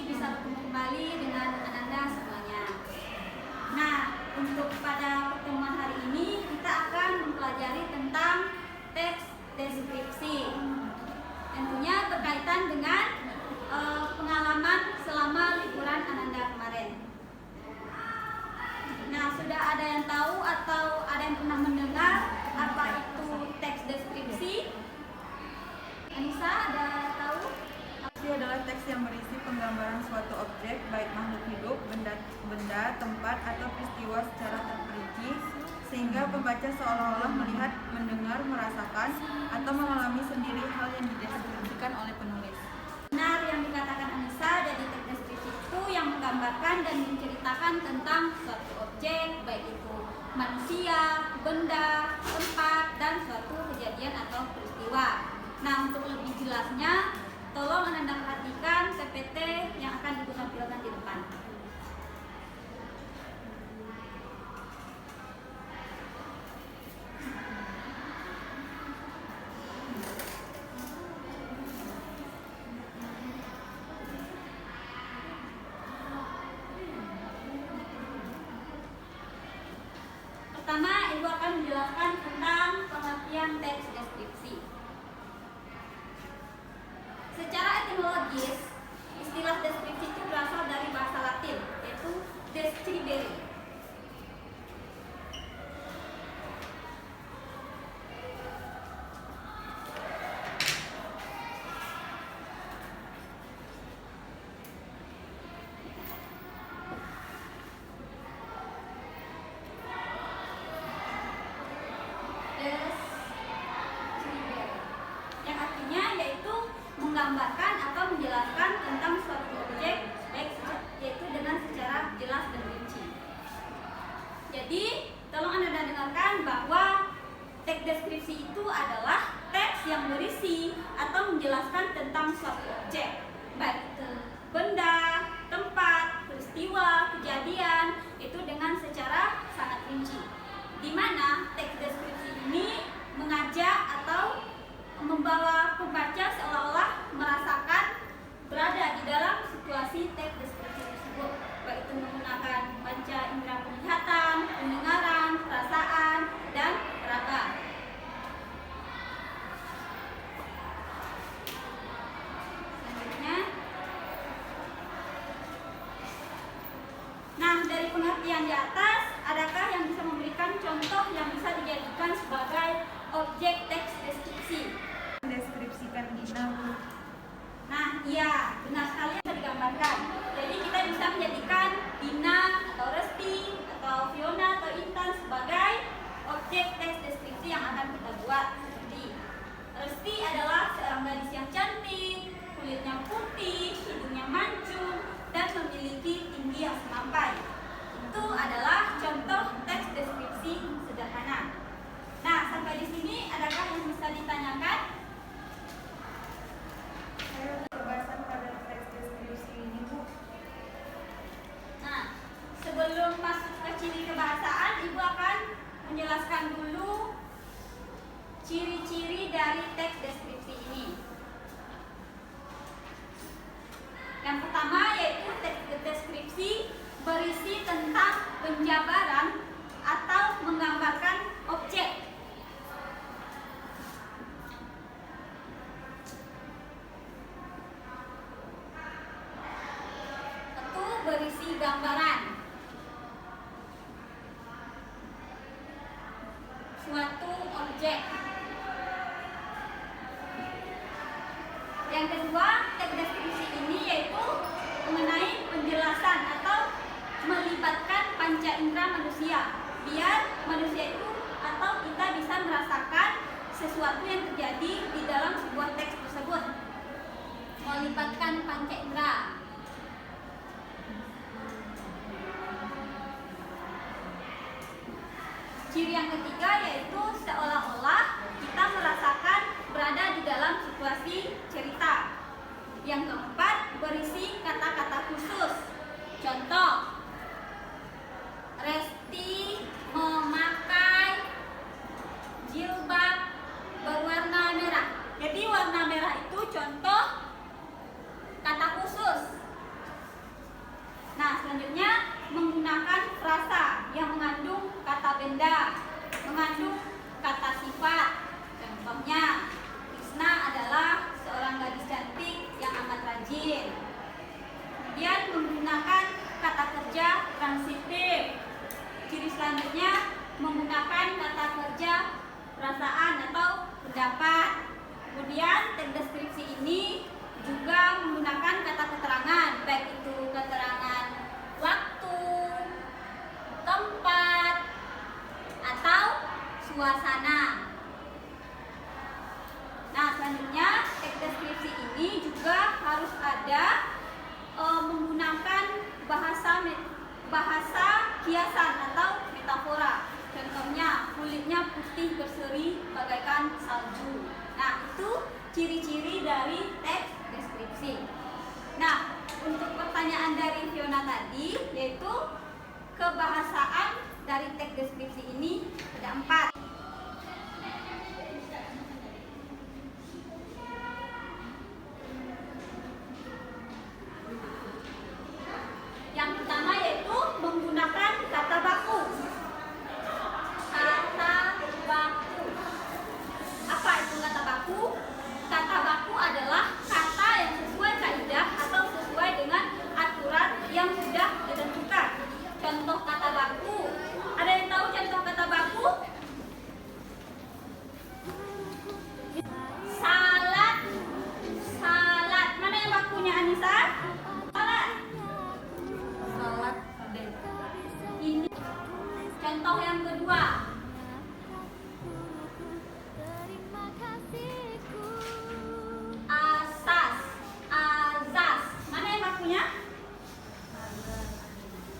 bisa bertemu kembali dengan Ananda semuanya. Nah, untuk pada pertemuan hari ini kita akan mempelajari tentang teks deskripsi. Tentunya berkaitan dengan pengalaman selama liburan Ananda kemarin. Nah, sudah ada yang tahu atau ada yang pernah mendengar apa itu teks deskripsi? Anissa, ada tahu? Deskripsi adalah teks yang berisi penggambaran suatu objek, baik makhluk hidup, benda, tempat, atau peristiwa secara terperinci, sehingga pembaca seolah-olah melihat, mendengar, merasakan, atau mengalami sendiri hal yang dideskripsikan oleh penulis. Benar yang dikatakan Anissa, dari teks deskripsi itu yang menggambarkan dan menceritakan tentang suatu objek, baik itu manusia, benda, tempat, dan suatu kejadian atau peristiwa. Nah, untuk lebih jelasnya, tolong Anda perhatikan PPT yang akan Ibu tampilkan di depan. Pertama, Ibu akan menjelaskan tentang pengertian teks deskripsi. Secara etimologis, istilah deskripsi itu berasal dari bahasa Latin, yaitu describere. Yang artinya yaitu menggambarkan atau menjelaskan tentang suatu objek, yaitu dengan secara jelas dan rinci. Jadi, tolong Anda dengarkan bahwa teks deskripsi itu adalah teks yang berisi atau menjelaskan tentang suatu objek, baik itu benda, tempat, peristiwa, kejadian, itu dengan secara sangat rinci. Di mana teks deskripsi ini mengajak atau membawa pembaca seolah-olah merasakan berada di dalam situasi teks deskripsi tersebut, baik itu menggunakan panca indera penglihatan, pendengaran, perasaan, dan raba. Selanjutnya, nah dari pengertian di atas, adakah yang bisa memberikan contoh yang bisa dijadikan sebagai objek teks deskripsi? Mendeskripsikan Dina. Nah, iya, benar sekali yang digambarkan. Jadi kita bisa menjadikan Dina atau Resti atau Fiona atau Intan sebagai objek teks deskripsi yang akan kita buat. Seperti Resti adalah seorang gadis yang cantik, kulitnya putih, hidungnya mancung, dan memiliki tinggi yang semampai. Itu adalah contoh teks deskripsi sederhana. Nah, sampai di sini adakah yang bisa ditanyakan? Pembahasan pada teks deskripsi ini, Bu. Nah, sebelum masuk ke ciri kebahasaan, Ibu akan menjelaskan dulu ciri-ciri dari teks deskripsi ini. Yang pertama yaitu teks deskripsi berisi tentang penjabaran atau menggambarkan objek. Berisi gambaran suatu objek. Yang kedua, teks deskripsi ini yaitu mengenai penjelasan atau melibatkan panca indera manusia, biar manusia itu atau kita bisa merasakan sesuatu yang terjadi di dalam sebuah teks tersebut. Melibatkan panca indera. Ciri yang ketiga yaitu seolah-olah kita merasakan berada di dalam situasi cerita. Yang keempat, berisi kata-kata khusus. Contoh, Resti memakai jilbab berwarna merah. Jadi warna merah itu contoh kata khusus. transitif. Ciri selanjutnya menggunakan kata kerja, perasaan atau pendapat. Kemudian teks deskripsi ini juga menggunakan kata keterangan, baik itu keterangan waktu, tempat, atau suasana. Nah, selanjutnya teks deskripsi ini juga harus ada menggunakan bahasa kiasan atau metafora. Contohnya, kulitnya putih berseri bagaikan salju. Nah, itu ciri-ciri dari teks deskripsi. Nah, untuk pertanyaan dari Fiona tadi, yaitu kebahasaan dari teks deskripsi ini ada 4. Yang pertama yaitu menggunakan kata baku. Kata baku. Apa itu kata baku? Kata baku adalah kata yang sesuai kaidah atau sesuai dengan aturan yang sudah ditentukan. Contoh kata baku. Ada yang tahu contoh kata baku? Salad. Salad. Mana yang bakunya, Anissa? Salad. Salad. Ini contoh yang kedua. Asas. Azas. Mana yang bakunya?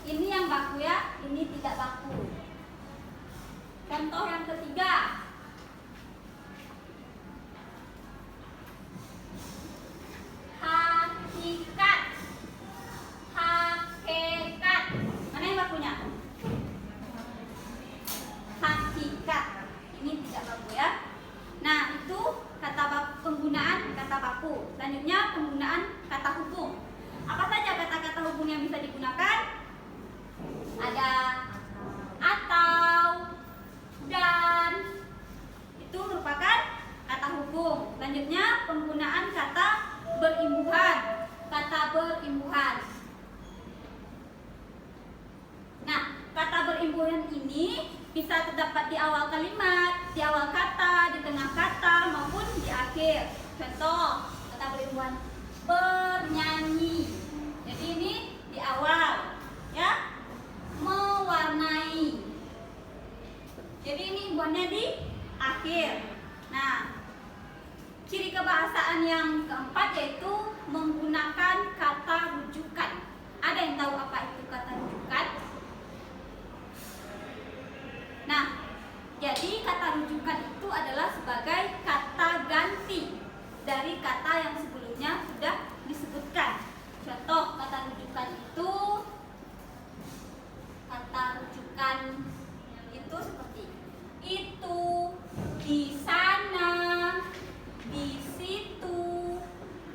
Ini yang baku ya, ini tidak baku. Contoh yang ketiga. Hakikat. Hakikat. Mana yang bakunya? Hakikat. Ini tidak baku ya. Nah, itu penggunaan kata baku. Selanjutnya penggunaan kata hubung. Apa saja kata-kata hubung yang bisa digunakan? Ada atau, dan. Itu merupakan kata hubung. Selanjutnya penggunaan kata berimbuhan. Kata berimbuhan. Nah, kata berimbuhan ini bisa terdapat di awal kalimat, di awal kata, di tengah kata, maupun di akhir. Contoh kata berimbuhan bernyanyi. Jadi ini di awal, ya. Mewarnai. Jadi ini imbuhannya di akhir. Nah, ciri kebahasaan yang keempat yaitu menggunakan kata rujukan. Ada yang tahu apa itu kata rujukan? Nah, jadi kata rujukan itu adalah sebagai kata ganti dari kata yang sebelumnya sudah disebutkan. Contoh kata rujukan itu seperti itu, di sana, di situ,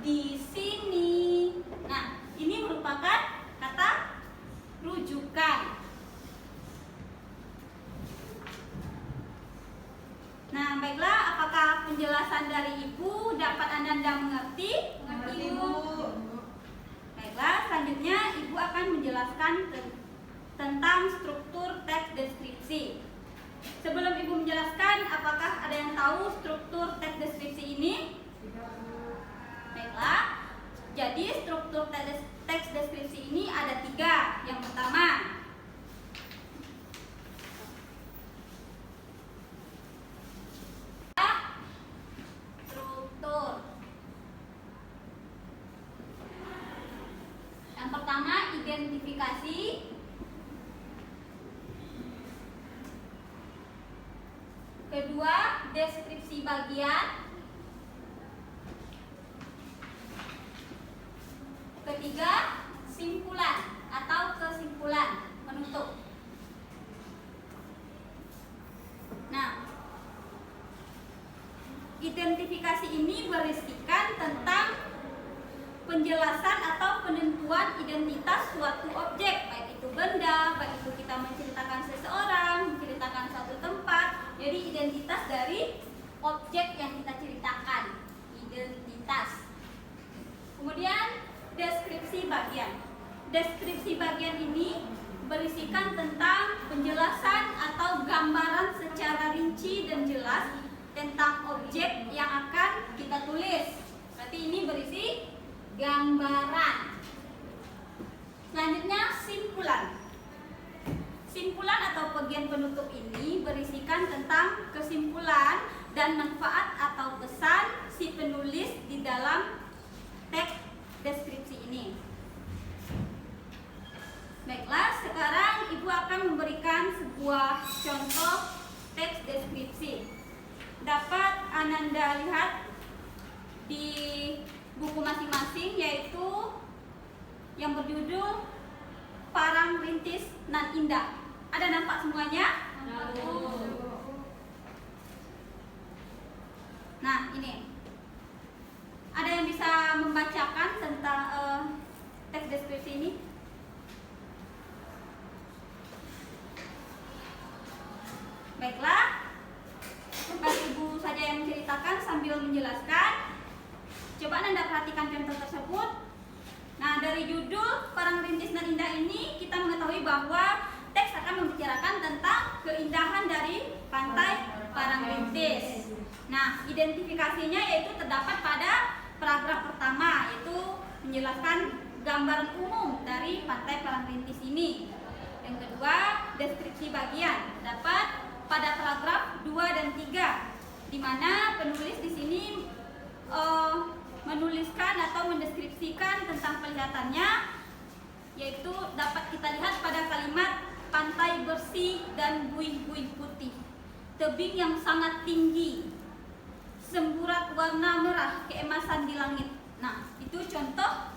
di sini. Nah, ini merupakan kata rujukan. Nah, baiklah, apakah penjelasan dari Ibu dapat Anda mengerti? Mengerti, Bu. Baiklah, selanjutnya Ibu akan menjelaskan tentang struktur teks deskripsi. Sebelum Ibu menjelaskan, apakah ada yang tahu struktur teks deskripsi ini? Baiklah, jadi struktur teks deskripsi ini ada 3. Yang pertama, struktur. Yang pertama, identifikasi. Kedua, deskripsi bagian. Ketiga, simpulan atau kesimpulan penutup. Nah, identifikasi ini berisikan tentang penjelasan atau penentuan identitas suatu objek, baik itu benda, baik itu kita menceritakan seseorang, menceritakan suatu tempat. Jadi identitas dari objek yang kita ceritakan, identitas. Kemudian deskripsi bagian. Deskripsi bagian ini berisikan tentang penjelasan atau gambaran secara rinci dan jelas tentang objek yang akan kita tulis. Berarti ini berisi gambaran. Selanjutnya simpulan. Simpulan atau bagian penutup ini berisikan tentang kesimpulan dan manfaat atau pesan si penulis di dalam teks deskripsi ini. Baiklah, sekarang Ibu akan memberikan sebuah contoh teks deskripsi. Dapat Ananda lihat di buku masing-masing, yaitu yang berjudul Parang Rintis Nan Indah. Ada nampak semuanya? Nah, ini. Ada yang bisa membacakan tentang teks deskripsi ini? Baiklah, Bapak Ibu saja yang menceritakan sambil menjelaskan. Coba Anda perhatikan contoh tersebut. Nah, dari judul Parang Rintis Nan Indah ini kita mengetahui bahwa teks akan membicarakan tentang keindahan dari pantai Parangrintis. Nah, identifikasinya yaitu terdapat pada paragraf pertama, yaitu menjelaskan gambaran umum dari pantai Parangrintis ini. Yang kedua, deskripsi bagian dapat pada paragraf 2 dan 3, di mana penulis di sini menuliskan atau mendeskripsikan tentang kelihatannya, yaitu dapat kita lihat pada kalimat pantai bersih dan buih-buih putih, tebing yang sangat tinggi, semburat warna merah keemasan di langit. Nah, itu contoh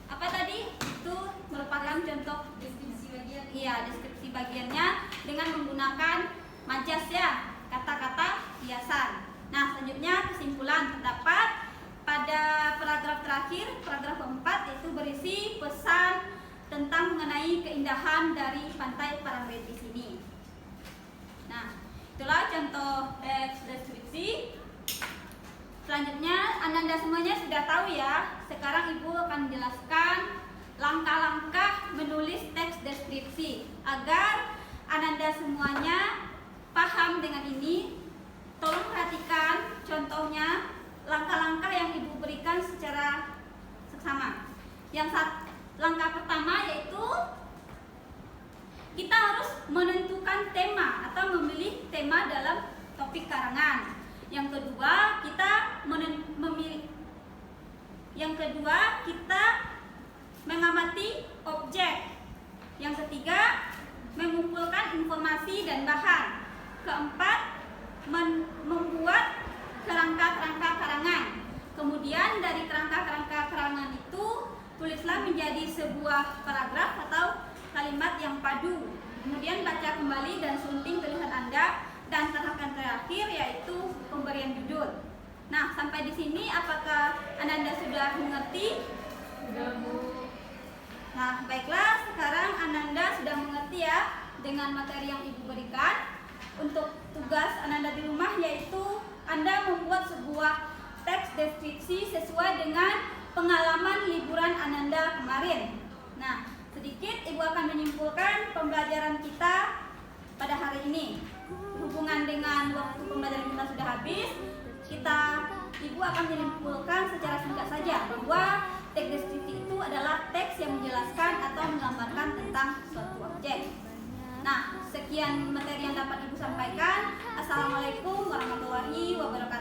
apa tadi? Itu merupakan contoh deskripsi bagian. Iya, deskripsi bagiannya dengan menggunakan majas ya, kata-kata hiasan. Nah, selanjutnya kesimpulan terdapat pada paragraf terakhir, paragraf keempat, yaitu berisi pesan tentang mengenai keindahan dari pantai Parangrintis ini. Nah, itulah contoh teks deskripsi. Selanjutnya, Ananda semuanya sudah tahu ya. Sekarang Ibu akan menjelaskan langkah-langkah menulis teks deskripsi. Agar Ananda semuanya paham dengan ini, tolong perhatikan contohnya, langkah-langkah yang Ibu berikan secara seksama. Langkah pertama yaitu kita harus menentukan tema atau memilih tema dalam topik karangan. Yang kedua, kita mengamati objek. Yang ketiga, mengumpulkan informasi dan bahan. Keempat, membuat kerangka-kerangka karangan. Kemudian dari kerangka-kerangka karangan itu tulislah menjadi sebuah paragraf atau kalimat yang padu. Kemudian baca kembali dan sunting tulisan Anda, dan tahapan terakhir yaitu pemberian judul. Nah, sampai di sini apakah Ananda sudah mengerti? Sudah, Bu. Nah, baiklah, sekarang Ananda sudah mengerti ya dengan materi yang Ibu berikan. Untuk tugas Ananda di rumah yaitu Anda membuat sebuah teks deskripsi sesuai dengan pengalaman liburan Ananda kemarin. Nah, sedikit Ibu akan menyimpulkan pembelajaran kita pada hari ini. Berhubungan dengan waktu pembelajaran kita sudah habis, Ibu akan menyimpulkan secara singkat saja bahwa teks deskripsi itu adalah teks yang menjelaskan atau menggambarkan tentang suatu objek. Nah, sekian materi yang dapat Ibu sampaikan. Assalamualaikum warahmatullahi wabarakatuh.